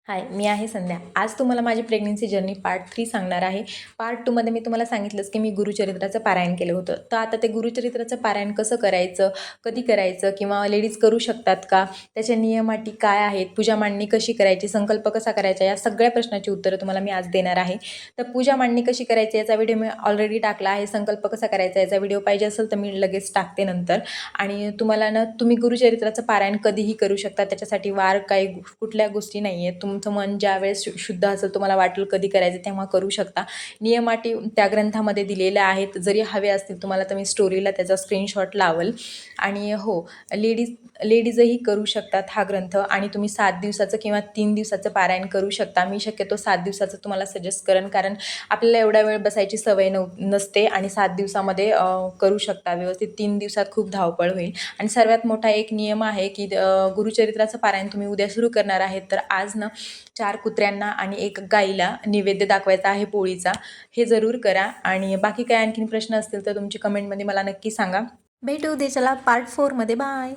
हाय, मी आहे संध्या. आज तुम्हाला माझी प्रेग्नन्सी जर्नी पार्ट 3 सांगणार आहे. पार्ट 2मध्ये मी तुम्हाला सांगितलंच की मी गुरुचरित्राचं पारायण केलं होतं. तर आता ते गुरुचरित्राचं पारायण कसं करायचं, कधी करायचं किंवा लेडीज करू शकतात का, त्याच्या नियम अटी काय आहेत, पूजा मांडणी कशी करायची, संकल्प कसा करायचा, या सगळ्या प्रश्नाची उत्तरं तुम्हाला मी आज देणार आहे. तर पूजा मांडणी कशी करायची याचा व्हिडिओ मी ऑलरेडी टाकला आहे. संकल्प कसा करायचा याचा व्हिडिओ पाहिजे असेल तर मी लगेच टाकते नंतर. आणि तुम्हाला ना तुम्ही गुरुचरित्राचं पारायण कधीही करू शकता. त्याच्यासाठी वार काही कुठल्या गोष्टी नाही आहेत. तुमचं मन ज्यावेळेस शुद्ध असेल, तुम्हाला वाटेल कधी करायचं तेव्हा करू शकता. नियम अटी त्या ग्रंथामध्ये दिलेल्या आहेत. जरी हवे असतील तुम्हाला तर मी स्टोरीला त्याचा स्क्रीनशॉट लावल. आणि हो, लेडीजही करू शकतात हा ग्रंथ. आणि तुम्ही 7 दिवसाचं किंवा 3 दिवसाचं पारायण करू शकता. मी शक्यतो 7 दिवसाचं तुम्हाला सजेस्ट करेन, कारण आपल्याला एवढा वेळ बसायची सवय नसते आणि 7 दिवसामध्ये करू शकता व्यवस्थित. 3 दिवसात खूप धावपळ होईल. आणि सर्वात मोठा एक नियम आहे की गुरुचरित्राचं पारायण तुम्ही उद्या सुरू करणार आहेत तर आज ना 4 कुत्र्यांना आणि 1 गाईला नैवेद्य दाखवायचा आहे पोळीचा. हे जरूर करा. आणि बाकी काय आणखीन प्रश्न असतील तर तुमची कमेंटमध्ये मला नक्की सांगा. भेटू उद्याच्याला पार्ट 4मध्ये. बाय.